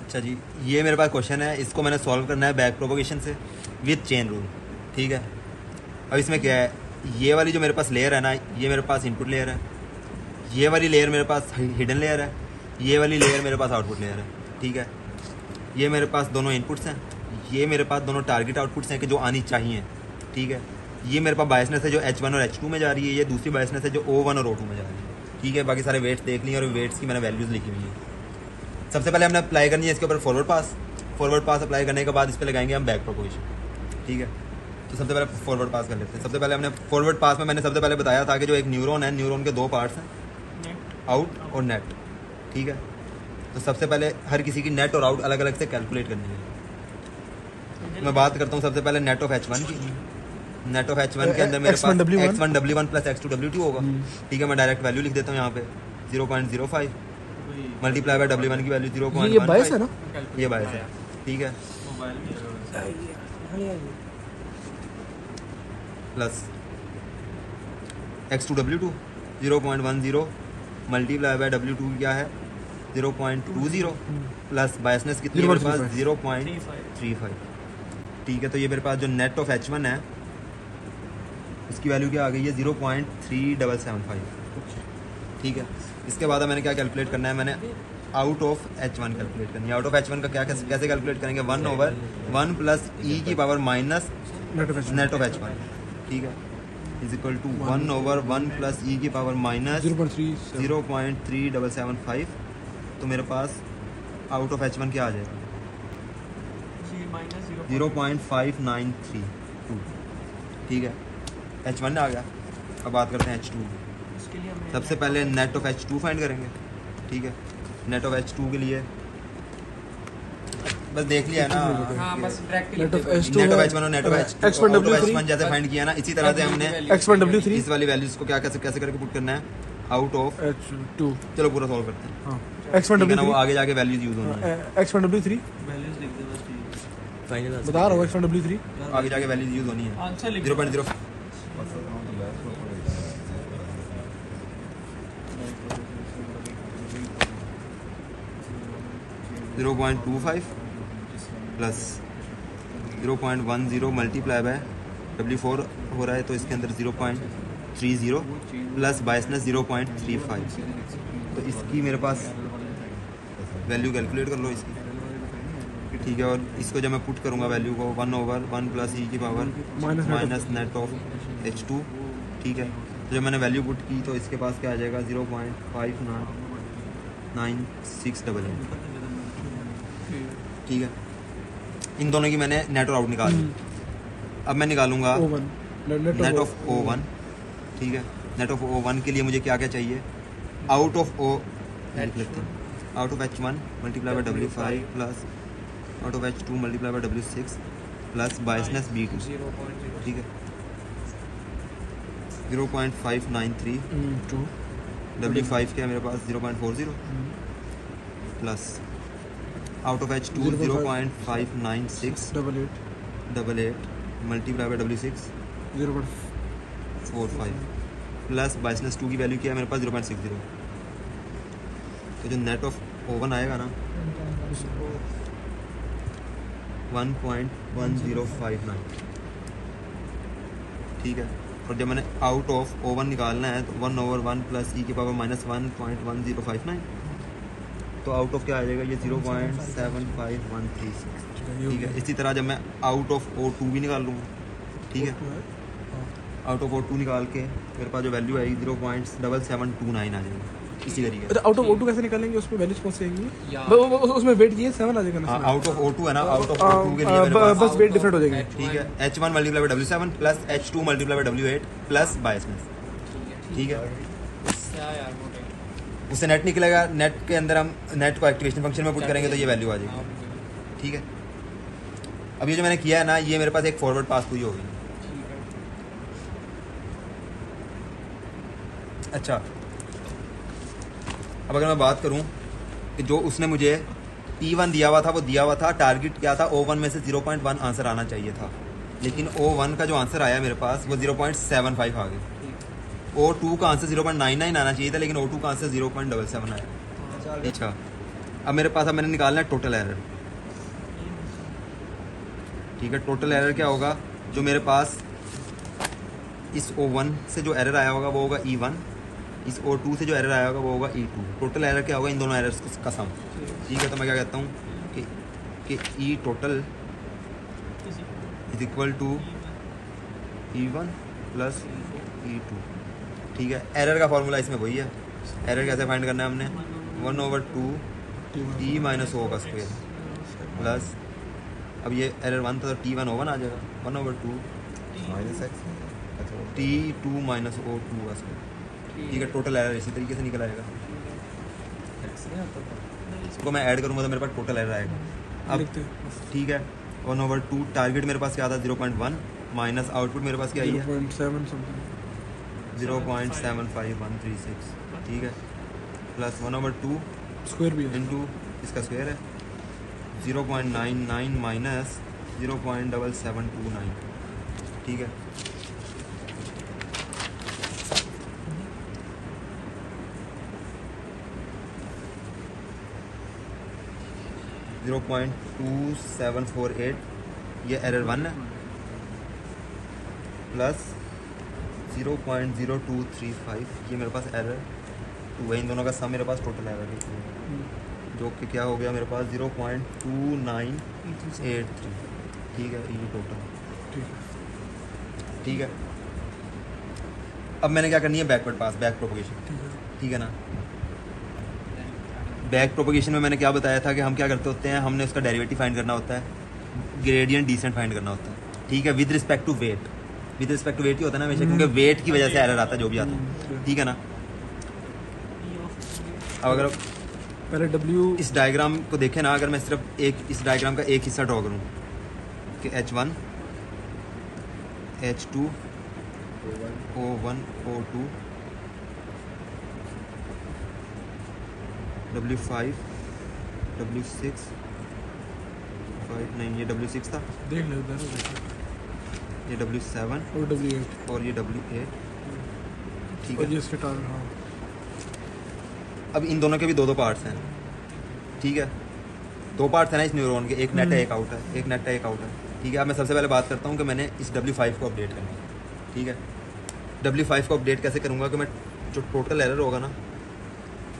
अच्छा जी, ये मेरे पास क्वेश्चन है, इसको मैंने सॉल्व करना है बैक प्रोपोगेशन से विद चेन रूल। ठीक है, अब इसमें क्या है, ये वाली जो मेरे पास लेयर है ना, ये मेरे पास इनपुट लेयर है, ये वाली लेयर मेरे पास हिडन लेयर है, ये वाली लेयर मेरे पास आउटपुट लेयर है। ठीक है, ये मेरे पास दोनों इनपुट्स हैं, ये मेरे पास दोनों टारगेट आउटपुट्स हैं कि जो आनी चाहिए। ठीक है, ये मेरे पास बायसनेस है जो H1 और H2 में जा रही है, ये दूसरी बायसनेस है जो O1 और O2 में जा रही है। ठीक है, बाकी सारे वेट्स देख लिए और वेट्स की मैंने वैल्यूज़ लिखी हुई हैं। सबसे पहले हमने अप्लाई करनी है इसके ऊपर फॉरवर्ड पास अप्लाई करने के बाद इस पर लगाएंगे हम बैक प्रोपोगेशन। ठीक है, तो सबसे पहले फॉरवर्ड पास कर लेते हैं। सबसे पहले हमने फॉरवर्ड पास में मैंने सबसे पहले बताया था कि जो एक न्यूरॉन है, न्यूरॉन के दो पार्ट्स हैं, आउट और नेट। ठीक है, तो सबसे पहले हर किसी की नेट और आउट अलग अलग से कैलकुलेट करनी है। मैं बात करता हूँ सबसे पहले नेट ऑफ H1 की। नेट ऑफ H1 के अंदर मेरे पास X1 W1 plus X2 W2 होगा। ठीक है, मैं डायरेक्ट वैल्यू लिख देता हूँ यहाँ पे 0.05 मल्टीप्लाई बाय W1 की वैल्यू 0.15। ये बायस है ना, ये बायस है। ठीक है, plus X2 W2 0.10 multiply by W2 क्या है 0.20 प्लस बायसनेस कितनी है मेरे पास 0.35। ठीक है, तो ये मेरे पास जो नेट ऑफ H1 है इसकी वैल्यू क्या आ गई है 0.3775। ठीक है, इसके बाद मैंने क्या कैलकुलेट करना है, मैंने आउट ऑफ H1 कैलकुलेट करनी है। आउट ऑफ H1 का क्या कैसे कैलकुलेट करेंगे, 1/1 प्लस ई की power minus net of H1। ठीक है, इज इक्वल टू 1/1 प्लस ई की पावर माइनस 0.3775। तो मेरे पास आउट ऑफ H1 क्या आ जाएगा 0.5932। ठीक है, H1 आ गया। अब बात करते हैं H2। सबसे पहले नेट ऑफ H2 फाइंड करेंगे। ठीक है, नेट ऑफ H2 के लिए बस देख लिया है ना, हाँ, बस net of H2 net of H1 और net of X1 W3 H1 जैसे फाइंड किया ना, इसी तरह से हमने X1 W3 इस वाली वैल्यूज को क्या कैसे कैसे करके पुट करना है आउट ऑफ H2। चलो पूरा सॉल्व करते हैं। हाँ, X1 ठीक है ना, वो W3 आगे जाके वैल्यूज यूज होनी है। X1 W3 बता रहा हूँ, X1 W3 आगे जाके वैल्यूज यूज होनी है। आंसर लिख 0.0 0.25 प्लस 0.10 मल्टीप्लाई बाय W4 हो रहा है, तो इसके अंदर 0.30 प्लस बायसनेस 0.35। तो इसकी मेरे पास वैल्यू कैलकुलेट कर लो इसकी। ठीक है, और इसको जब मैं पुट करूँगा वैल्यू को 1/1 प्लस ई की power minus net of H2। ठीक है, तो जब मैंने वैल्यू पुट की तो इसके पास क्या आ जाएगा 0.599688। ठीक है, इन दोनों की मैंने नेट और आउट निकाल ली। अब मैं निकालूंगा O1 नेट ऑफ O1। ठीक है, नेट ऑफ O1 के लिए मुझे क्या क्या चाहिए, आउट ऑफ O लिख लेते हैं, out of H1 multiply bye W5 plus out of H2 multiply by W6 plus biasness B2। ठीक है, 0.593 W5 क्या है मेरे पास 0.40 plus out of H2 0.59688 multiply by W6 0.45 plus biasness 2 की वैल्यू क्या है मेरे पास 0.60। तो जो नेट ऑफ O1 आएगा ना 1.1059। ठीक है, और जब मैंने आउट ऑफ O1 निकालना है तो 1/1 प्लस ई की पावर माइनस 1.1059। तो आउट ऑफ क्या आ जाएगा ये 0.75136। ठीक है, इसी तरह जब मैं आउट ऑफ O2 भी निकाल लूँगा। ठीक है, आउट ऑफ O2 निकाल के मेरे पास जो वैल्यू आएगी 0.7729 आ जाएगी। इसी तरीके अच्छा, आउट ऑफ O2 कैसे निकालेंगे, उसमें वैल्यूज कौन सी आएंगी? उसमें वेट ये 7 आ जाएगा ना, आउट ऑफ O2 है ना, आउट ऑफ O2 के लिए मेरे पास बस वेट डिफरेंट हो जाएगी। ठीक है, H1 multiply bye W7 plus H2 multiply by W8 plus biasness. ठीक है, उससे नेट निकलेगा, नेट के अंदर हम नेट को एक्टिवेशन फंक्शन में पुट करेंगे तो ये वैल्यू आ जाएगी। ठीक है, अब ये जो मैंने किया है ना, ये मेरे पास एक फॉरवर्ड पास हुई होगी। अच्छा, अब अगर मैं बात करूं कि जो उसने मुझे T1 दिया हुआ था, वो दिया हुआ था टारगेट क्या था O1 में से 0.1 आंसर आना चाहिए था, लेकिन O1 का जो आंसर आया मेरे पास वो 0.75 आ गया। O2 का आंसर 0.99 आना चाहिए था, लेकिन O2 का आंसर 0.77 आया। अच्छा, अब मेरे पास अब मैंने निकालना है टोटल एरर। ठीक है, टोटल एरर क्या होगा, जो मेरे पास इस O1 से जो एरर आया होगा वो होगा E1, इस O2 से जो एरर आया होगा वो होगा E2। टोटल एरर क्या होगा, इन दोनों एरर्स का सम। ठीक है, तो मैं क्या कहता हूँ कि E total is equal to E1 plus E2। ठीक है, एरर का फॉर्मूला इसमें वही है। एरर कैसे फाइंड करना है हमने, 1/2 T माइनस O का स्क्वायर प्लस, अब ये एरर 1 था तो T1 O1 आ जाएगा, 1/2 minus x T2 minus O2 का स्क्वायर। ठीक है, टोटल एरर इसी तरीके से निकल आएगा। इसको मैं ऐड करूँगा तो मेरे पास टोटल एरर आएगा। अब लिखते हैं ठीक है, 1/2 टारगेट मेरे पास क्या था 0.1 माइनस आउटपुट मेरे पास क्या आई है 0.7 समथिंग 0.75136। ठीक है, प्लस 1/2 स्क्वायर भी है इंटू इसका स्क्वायर है 0.99 माइनस 0.7729। ठीक है, जीरो पॉइंट 2748 ये एरर 1 है प्लस 0.0235 ये मेरे पास एरर 2 है। इन दोनों का सम मेरे पास टोटल एरर है, जो कि क्या हो गया मेरे पास 0.2983। ठीक है, ये टोटल। ठीक है ठीक है, अब मैंने क्या करनी है, बैकवर्ड पास, बैक प्रोपगेशन। ठीक है ठीक है ना, बैक प्रोपगेशन में मैंने क्या बताया था कि हम क्या करते होते हैं, हमने उसका डेरिवेटिव फाइंड करना होता है, ग्रेडियंट डिसेंट फाइंड करना होता है। ठीक है, with respect to weight, with respect to weight ही होता है ना हमेशा, क्योंकि वेट की वजह से एरर आता है जो भी आता है। ठीक है ना, अब अगर पहले W इस डायग्राम को देखें ना, अगर मैं सिर्फ एक इस डायग्राम का एक हिस्सा ड्रॉ करूँ कि H1 H2 O1 O2 W5 W6 5 नहीं ये W6 था, देख ले उधर ये W7 और W8 और ये W8। ठीक और है, ये इसके टारगेट हाँ अब इन दोनों के भी दो पार्ट्स हैं। ठीक है, दो पार्ट्स हैं ना इस न्यूरॉन के, एक नेट है एक आउट है, एक नेट है एक आउट है। ठीक है, अब मैं सबसे पहले बात करता हूँ कि मैंने इस W5 को अपडेट करना है। ठीक है, W5 को अपडेट कैसे करूँगा कि मैं जो टोटल एरर होगा ना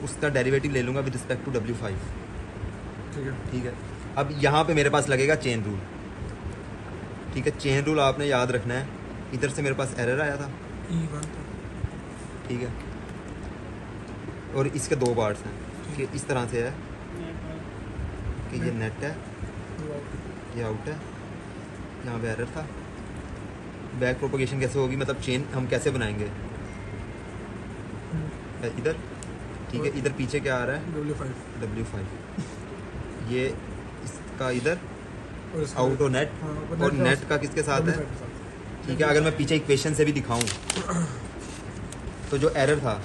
उसका डेरिवेटिव ले लूँगा विद रिस्पेक्ट टू W5। ठीक है ठीक है, अब यहाँ पे मेरे पास लगेगा चेन रूल। ठीक है, चेन रूल आपने याद रखना है, इधर से मेरे पास एरर आया था। E1 था ठीक है, और इसके दो पार्ट्स हैं कि इस तरह से है कि ये नेट है ये आउट है, यहाँ पे एरर था। बैक प्रोपगेशन कैसे होगी, मतलब चेन हम कैसे बनाएंगे, इधर। ठीक है, इधर पीछे क्या आ रहा है W5 W5, ये इसका इधर और इसका आउट और नेट, हाँ, और नेट का किसके साथ है। W5 के साथ। ठीक है, अगर मैं पीछे इक्वेशन से भी दिखाऊं तो जो एरर था,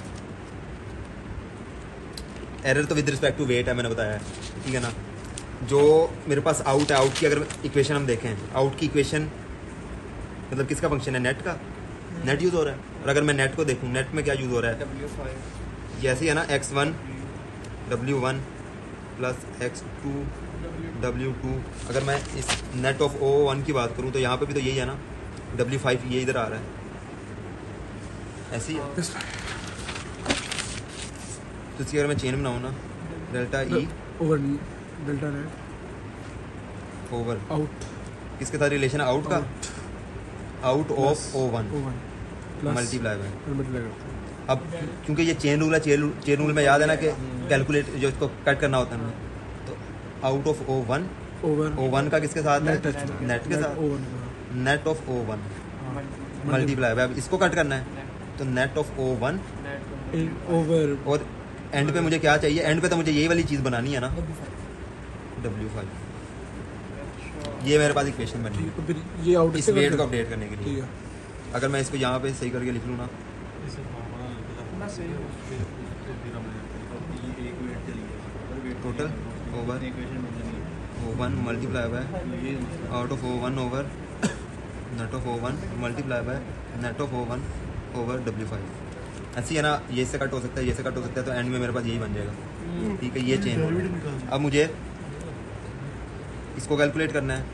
एरर तो विद रिस्पेक्ट टू वेट है मैंने बताया है। ठीक है ना, जो मेरे पास आउट है, आउट की अगर इक्वेशन हम देखें, आउट की इक्वेशन मतलब किसका फंक्शन है, नेट का, नेट यूज़ हो रहा है। और अगर मैं नेट को देखूं, नेट में क्या यूज़ हो रहा है, जैसे है ना x1 W1 plus x2 W2। अगर मैं इस नेट ऑफ O1 की बात करूं तो यहाँ पे भी तो यही है ना, W5 ये इधर आ रहा है, ऐसे ही है। Yes. तो इसकी अगर मैं चेन बनाऊँ ना, delta E over delta net over out किसके साथ रिलेशन है, आउट का, out of O1 plus multiply by. Multiply करते हैं अब क्योंकि ये चेन रूल है, चेन रूल में याद है ना कि कैलकुलेट जो इसको कट करना होता है हमें, तो out of O1 over O1 का किसके साथ है, नेट नेट के साथ, over net of O1 multiply by. अब इसको कट करना है तो नेट ऑफ O1, ओवर और एंड पे मुझे क्या चाहिए, एंड पे तो मुझे यही वाली चीज़ बनानी है ना, W5। ये मेरे पास इक्वेशन बनी है तो फिर ये आउट इस वेट को अपडेट करने के ठीक लिए। है अगर मैं इसको यहाँ पे सही करके लिख लूँ ना, total over O1 multiply by out of O1 over net of O1 multiply by net of O1 over W5। ऐसी है ना, ये से कट हो सकता है, ये से कट हो सकता है, तो एंड में मेरे पास यही बन जाएगा। ठीक है, ये चेन रूल है। अब मुझे इसको कैलकुलेट करना है,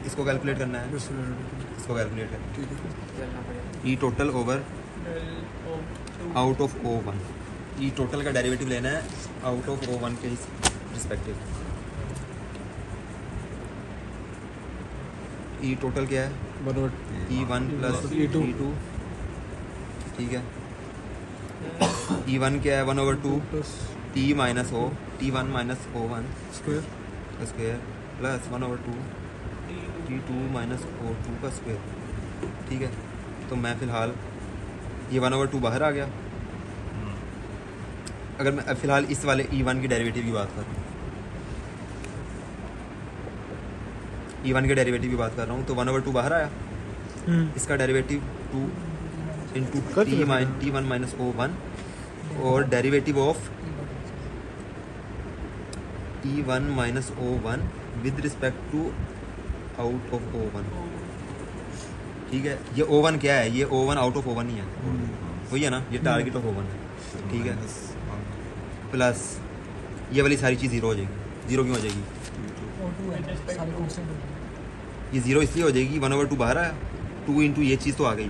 इसको कैलकुलेट करना है, इसको कैलकुलेट करना ठीक है है। ई total over out of O1, ई टोटल का डेरिवेटिव लेना है आउट ऑफ O1 के रिस्पेक्टिव। ई टोटल क्या है? E1 plus E2। E2, ठीक है। E1 क्या है? 1/2 plus T minus O, T1 minus O1 square का square plus 1/2 T2 minus O2 का स्क्वायर। ठीक है, तो मैं फ़िलहाल ये 1/2 बाहर आ गया। अगर मैं फ़िलहाल इस वाले E1 की डेरिवेटिव की बात कर रहा हूँ, E1 के डेरिवेटिव की बात कर रहा हूँ, तो 1/2 बाहर आया। इसका डेरिवेटिव 2 इंटू कर T1 माइनस O1 और derivative of T1 minus O1 with respect to out of O1। ठीक है, ये O1 क्या है? ये O1 आउट ऑफ O1 ही है, वही है ना, ये टारगेट ऑफ O1 है। ठीक है, प्लस ये वाली सारी चीज़ ज़ीरो हो जाएगी। ज़ीरो क्यों हो जाएगी? ये ज़ीरो इसलिए हो जाएगी, 1/2 बाहर आया, 2 इंटू ये चीज़ तो आ गई।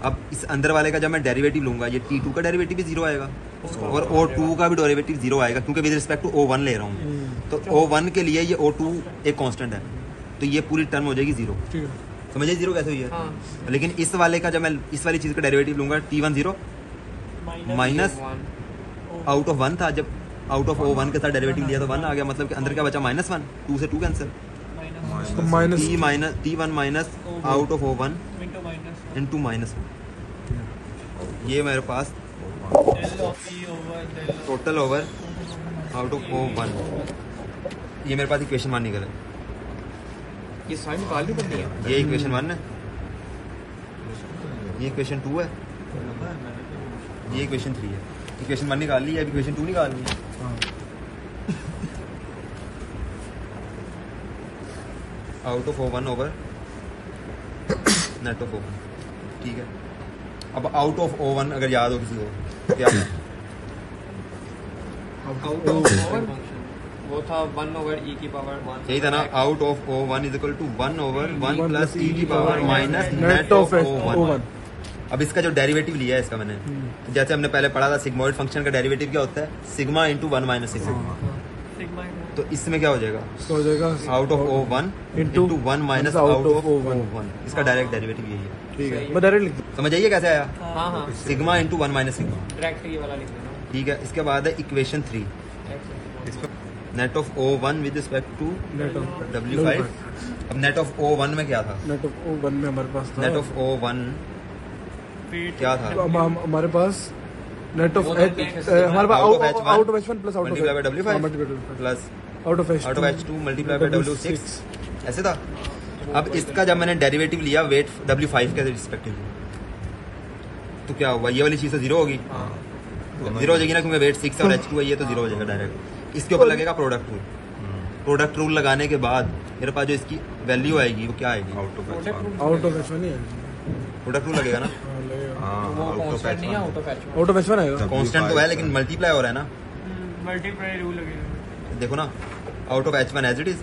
अब इस अंदर वाले का जब मैं डेरिवेटिव लूँगा, ये T2 का डेरिवेटिव भी ज़ीरो आएगा और O2 का भी डेरिवेटिव ज़ीरो आएगा, क्योंकि विद रिस्पेक्ट टू O1 ले रहा हूँ मैं। तो O1 के लिए ये O2 एक कांस्टेंट है, तो ये पूरी टर्म हो जाएगी ज़ीरो। ठीक है समझिए ज़ीरो कैसे हुई है? लेकिन इस वाले का जब मैं इस वाली चीज़ का डेरिवेटिव लूँगा, T1 zero minus out of 1 था, जब आउट ऑफ O1 के साथ डेरिवेटिव लिया तो 1 आ गया, मतलब कि अंदर क्या बचा? -1, 2 से 2 कैंसिल, तो minus T1 minus out of O1 into -1। ये मेरे पास total over out of O1, ये मेरे पास इक्वेशन 1 निकल है। ये साइड निकालनी पड़ती है। ये इक्वेशन 1 है, ये इक्वेशन 2 है, ये इक्वेशन 3 है। इक्वेशन 1 निकाल ली है, अब इक्वेशन 2 निकालनी है। Out of O1 over net of O1। ठीक है, अब आउट ऑफ O1 अगर याद हो किसी को तो क्या है? वो था 1/e की पावर 1। यही था ना, out of O1 is equal to 1/1 plus e की power minus net of O1। अब इसका जो डेरिवेटिव लिया है इसका मैंने, जैसे हमने पहले पढ़ा था सिग्मोइड फंक्शन का डेरिवेटिव क्या होता है? Sigma into 1 minus sigma. तो इसमें क्या हो जाएगा? इसका हो जाएगा out of O1 into 1 minus out of O1। इसका डायरेक्ट डेरिवेटिव यही है। ठीक है, मैं डायरेक्ट लिख दूँ। समझ आइए कैसे आया? हाँ हाँ, sigma into 1 minus sigma. Direct ये वाला लिख देना। ठीक है, इसके बाद है equation 3, net of O1 with respect to net of W5। अब नेट ऑफ O1 में क्या था? नेट ऑफ O1 में हमारे पास था, नेट ऑफ O1 क्या था? अब हमारे पास नेट ऑफ वो H, तो देख हमारे पास Out of H1 out of H1 plus out of multiply by W5 plus out of out of H2 multiply by W6, ऐसे था। अब इसका जब मैंने डेरिवेटिव लिया वेट W5 के रिस्पेक्टिवली, तो क्या हुआ? ये वाली चीज़ तो जीरो होगी, जीरो हो जाएगी ना, क्योंकि वेट 6 और H2 है, ये तो जीरो हो जाएगा डायरेक्ट। इसके ऊपर लगेगा प्रोडक्ट रूल। प्रोडक्ट रूल लगाने के बाद मेरे पास जो इसकी वैल्यू आएगी वो क्या आएगी? आउट ऑफ H1 ही है। प्रोडक्ट रूल लगेगा ना, वो कांस्टेंट नहीं है, out of H1। Out of H1 आएगा। कांस्टेंट तो है लेकिन मल्टीप्लाई हो रहा है ना, मल्टीप्लाई रूल लगेगा। देखो ना, out of H1 as it is,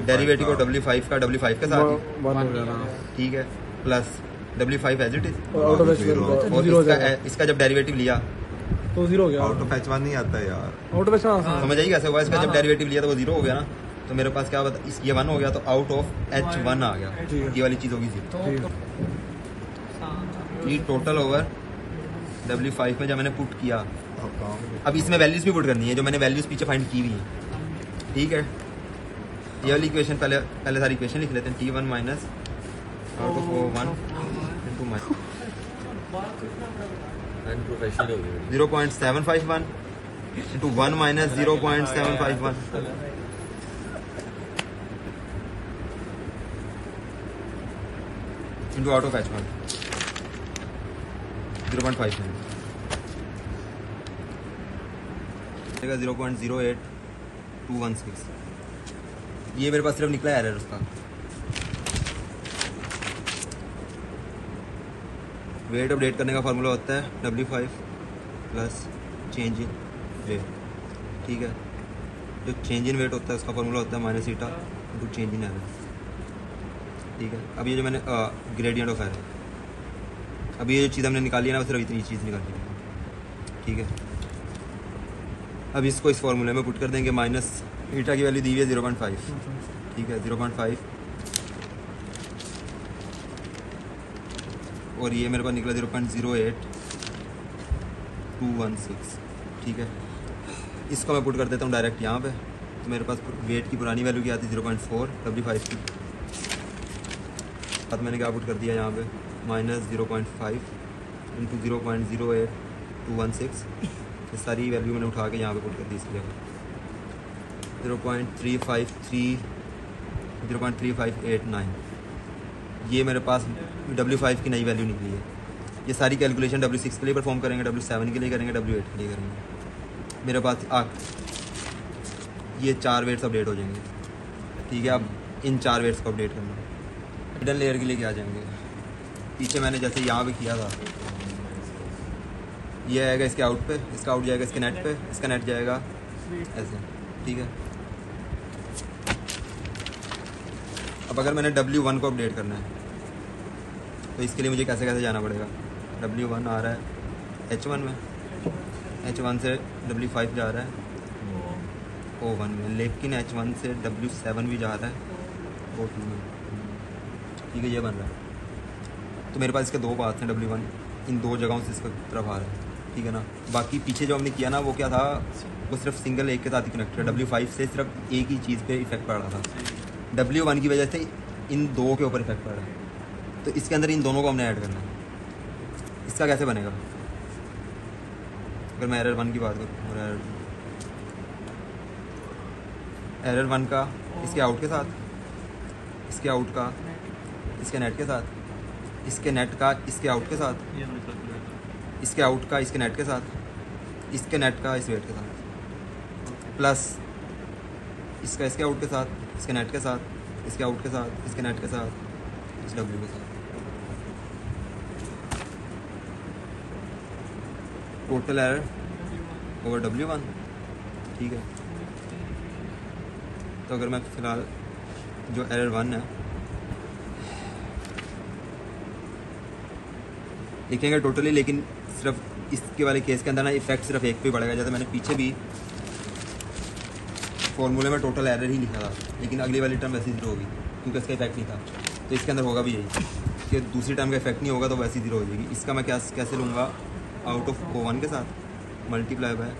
derivative of W5 का W5 के साथ ही, 1 हो जाएगा ठीक है, plus W5 as it is, out of H1 और 0 हो जाएगा, इसका जब डेरिवेटिव लिया तो 0 हो गया। आउट ऑफ H1 नहीं आता यार। आउट ऑफ H1 समझ आइए कैसे हुआ? इसका जब डेरिवेटिव लिया तो वो जीरो हो गया ना, तो मेरे पास क्या बता, ये 1 हो गया, तो आउट ऑफ H1 आ गया, ठीक है। ये वाली चीज़ होगी जीरो। ठीक है, ये टोटल ओवर W5 में जब मैंने पुट किया, अब इसमें वैल्यूज भी पुट करनी है जो मैंने वैल्यूज पीछे फाइंड की हुई है। ठीक है, ये वाली इक्वेशन पहले सारी इक्वेशन लिख लेते हैं। T1 minus out of O1 into minus 0.751 into 1 minus 0.751 into out of H1 0.59 0.08216। ये मेरे पास सिर्फ निकला है एरर उसका। वेट अपडेट करने का फार्मूला होता है W5 plus change in wait, ठीक है। जो चेंज इन वेट होता है उसका फार्मूला होता है minus eta into change in error, ठीक है। अब ये जो मैंने ग्रेडियंट ऑफ एरर, अब ये जो चीज़ हमने निकाली है ना वो सिर्फ इतनी चीज़ निकाली है, ठीक है। अब इसको इस फार्मूले में पुट कर देंगे। माइनस ईटा की वैल्यू दी हुई है 0.5, ठीक है 0.5, और ये मेरे पास निकला 0.08216, ठीक है। इसको मैं पुट कर देता हूँ डायरेक्ट यहाँ पे, तो मेरे पास वेट की पुरानी वैल्यू क्या आती है 0.4 W5 की, अब मैंने क्या पुट कर दिया यहाँ पे माइनस 0.5 इंटू 0.08216, ये सारी वैल्यू मैंने उठा के यहाँ पे पुट कर दी इसकी जगह। 0.3589, ये मेरे पास W5 की नई वैल्यू निकली है। ये सारी कैलकुलेशन W6 के लिए परफॉर्म करेंगे, W7 के लिए करेंगे, W8 के लिए करेंगे। मेरे पास ये 4 वेट्स अपडेट हो जाएंगे, ठीक है। अब इन 4 वेट्स को अपडेट करना। हिडन लेयर के लिए क्या आ जाएंगे, पीछे मैंने जैसे यहाँ पे किया था, ये आएगा इसके आउट पे, इसका आउट जाएगा इसके नेट पे, इसका नेट जाएगा ऐसे, ठीक है। अब अगर मैंने W1 को अपडेट करना है तो इसके लिए मुझे कैसे कैसे जाना पड़ेगा। W1 आ रहा है H1 में, H1 से W5 जा रहा है O1 में, लेकिन H1 से W7 भी जा रहा है O2 में, ठीक है। ये बन रहा है, तो मेरे पास इसके 2 पाथ्स हैं W1, इन 2 जगहों से इसका तरफ आ रहा है, ठीक है ना। बाकी पीछे जो हमने किया ना वो क्या था, वो सिर्फ सिंगल एक के साथ ही कनेक्ट है। W5 से सिर्फ एक ही चीज़ पे इफेक्ट पड़ रहा था, W1 की वजह से इन 2 के ऊपर इफेक्ट पड़ रहा है, तो इसके अंदर इन दोनों को हमने ऐड करना है। इसका कैसे बनेगा, अगर मैं एरर 1 की बात करूँ, एरर 1 का इसके आउट के साथ, इसके आउट का इसके नेट के साथ, इसके नेट का इसके आउट के साथ, इसके आउट का इसके नेट के साथ, इसके नेट का इस वेट के साथ, प्लस इसका इसके आउट के साथ, इसके नेट के साथ, इसके आउट के साथ, इसके नेट के साथ, इस W के साथ। टोटल एरर ओवर W1, ठीक है। तो अगर मैं फ़िलहाल जो एरर 1 है लिखेंगे टोटली, लेकिन सिर्फ इसके वाले केस के अंदर ना इफेक्ट सिर्फ एक पे पड़ेगा। जैसे मैंने पीछे भी फॉर्मूले में टोटल एरर ही लिखा था, लेकिन अगली वाली टर्म वैसी 0 होगी क्योंकि इसका इफेक्ट नहीं था, तो इसके अंदर होगा भी यही कि दूसरी टर्म का इफेक्ट नहीं होगा तो वैसी 0 हो जाएगी। इसका मैं कैसे लूँगा, आउट ऑफ O1 के साथ multiply by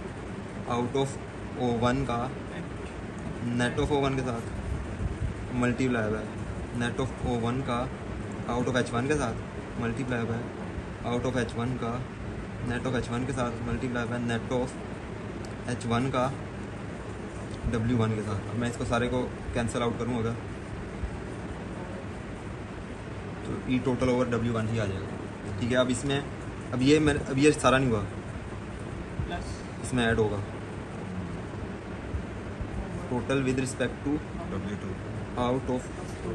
out of O1 का नेट ऑफ O1 के साथ multiply by net of O1 का आउट ऑफ H1 के साथ multiply by out of H1 का नेट ऑफ H1 के साथ multiply by net of H1 का W1 के साथ। अब मैं इसको सारे को कैंसिल आउट करूँ अगर, तो ई टोटल ओवर W1 ही आ जाएगा, ठीक है। अब इसमें अब ये सारा नहीं हुआ, इसमें ऐड होगा total with respect to W2 out of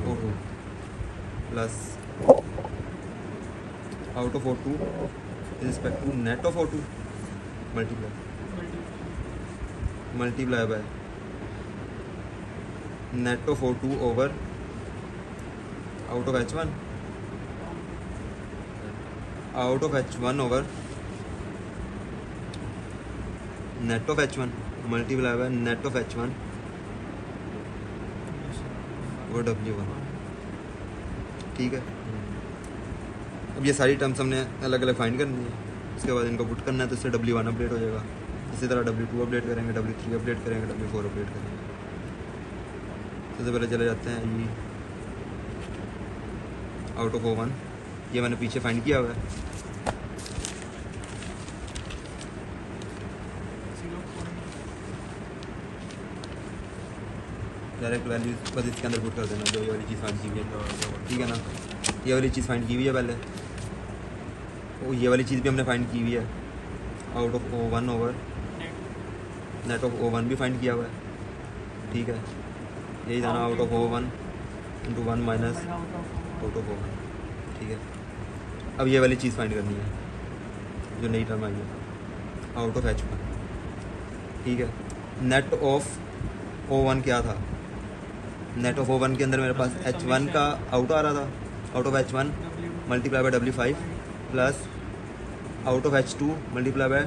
O2 plus out of O2 with respect to net of O2 multiply by net of O2 over out of H1 over net of H1 multiply by net of H1 over W1, ठीक है। अब ये सारी terms हमने अलग अलग find करनी है, उसके बाद इनको पुट करना है, तो इससे W1 अपडेट हो जाएगा। इसी तरह W2 अपडेट करेंगे, W3 अपडेट करेंगे, W4 अपडेट करेंगे। सबसे पहले चले जाते हैं ये आउट ऑफ O1, ये मैंने पीछे फाइंड किया हुआ है। डायरेक्ट वैल्यू बस इसके अंदर पुट कर देना, जो ये वाली चीज़ फाइंड की हुई है, ठीक है ना। ये वाली चीज़ फाइंड की हुई है पहले, वो ये वाली चीज़ भी हमने फाइंड की हुई है, out of O1 over net of O1 भी फाइंड किया हुआ है, ठीक है। यही था ना, out of O1 into 1 minus out of O1, ठीक है। अब ये वाली चीज़ फाइंड करनी है जो नई टर्म आई है, आउट ऑफ H1, ठीक है। नेट ऑफ O1 क्या था? नेट ऑफ O1 के अंदर मेरे पास H1 का आउट आ रहा था, out of H1 multiply bye W5 plus out of H2 multiply by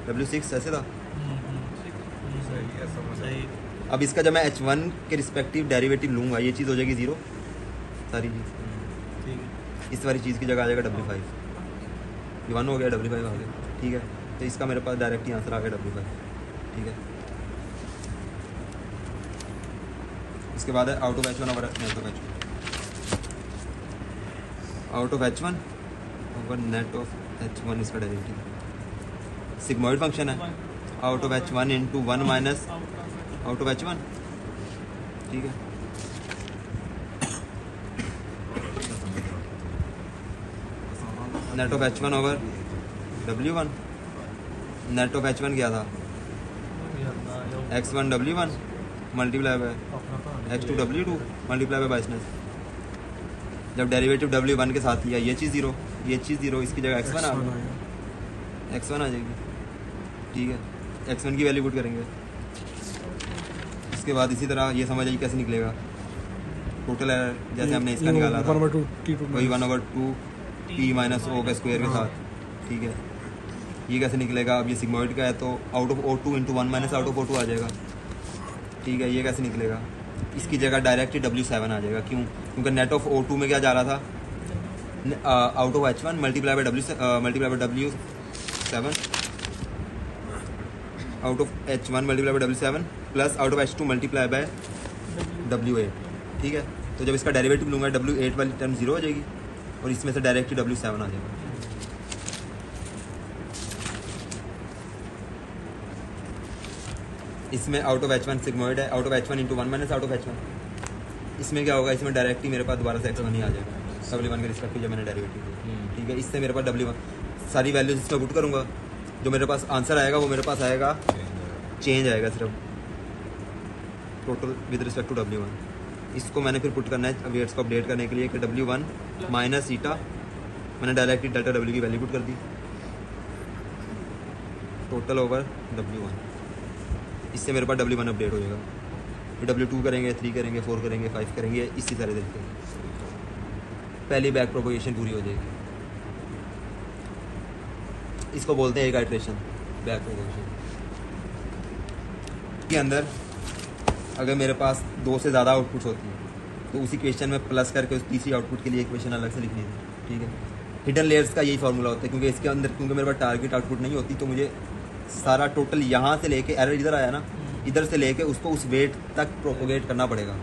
W6, ऐसे था। अब इसका जब मैं H1 के रिस्पेक्टिव डेरिवेटिव लूँगा ये चीज़ हो जाएगी 0, सारी चीज़। इस वाली चीज़ की जगह आ जाएगा W5, ये 1 हो गया, W5 आ गया, ठीक है। तो इसका मेरे पास डायरेक्ट ही आंसर आ गया W5, ठीक है। इसके बाद है out of H1 over net of H1, out of H1 over net of H1 इसका डेरिवेटिव सिग्मॉइड फंक्शन है, out of H1 into 1 minus out of H1, ठीक है। Net of H1 over W1, net of H1 क्या था? X1 W1 multiply by X2 W2 multiply by बाइसनेस। जब derivative W1 के साथ लिया ये चीज़ 0, ये चीज़ 0, इसकी जगह X1 आ गया, X1 आ जाएगी, ठीक है। X1 की वैल्यू पुट करेंगे। इसके बाद इसी तरह ये समझ आई कैसे निकलेगा टोटल एरर, जैसे हमने इसका निकाला था वही 1/2 T माइनस O के स्क्वायर के साथ, ठीक है। ये कैसे निकलेगा? अब ये सिग्मॉइड का है तो out of O2 into 1 minus out of O2 आ जाएगा, ठीक है। ये कैसे निकलेगा? इसकी जगह डायरेक्ट ही W7 आ जाएगा, क्यों? क्योंकि नेट ऑफ O2 में क्या जा रहा था? Out of H1 multiply bye W7 out of H1 multiply bye W7 plus out of H2 multiply by W8, ठीक है। तो जब इसका डेरिवेटिव लूँगा W8 वाली टर्म 0 हो जाएगी और इसमें से डायरेक्ट ही W7 आ जाएगा। इसमें आउट ऑफ H1 सिग्मॉइड है, out of H1 into 1 minus out of H1। इसमें क्या होगा? इसमें डायरेक्ट ही मेरे पास दोबारा से X1 ही आ जाएगा W1 के रिस्पेक्टिव जब मैंने डेरिवेटिव लिया, ठीक है। इससे मेरे पास W1 सारी वैल्यूज इसमें पुट करूँगा, जो मेरे पास आंसर आएगा वो मेरे पास आएगा चेंज आएगा सिर्फ total with respect to W1। इसको मैंने फिर पुट करना है वेट्स को अपडेट करने के लिए कि W1 माइनस ईटा, मैंने डायरेक्टली डेल्टा W की वैल्यू पुट कर दी, टोटल ओवर W1। इससे मेरे पास W1 अपडेट हो जाएगा। फिर W2 करेंगे, 3 करेंगे, 4 करेंगे, 5 करेंगे, इसी तरह देखते हैं पहली बैक प्रोपोगेशन पूरी हो जाएगी। इसको बोलते हैं एक आइट्रेशन बैक प्रोपोगेशन के अंदर। अगर मेरे पास 2 से ज़्यादा आउटपुट्स होती हैं तो उसी क्वेश्चन में प्लस करके उस तीसरी आउटपुट के लिए इक्वेशन अलग से लिखनी थी, ठीक है। हिडन लेयर्स का यही फार्मूला होता है, क्योंकि इसके अंदर क्योंकि मेरे पास टारगेट आउटपुट नहीं होती तो मुझे सारा टोटल यहाँ से लेके एरर इधर आया ना, इधर से लेके उसको उस वेट तक प्रोपोगेट करना पड़ेगा।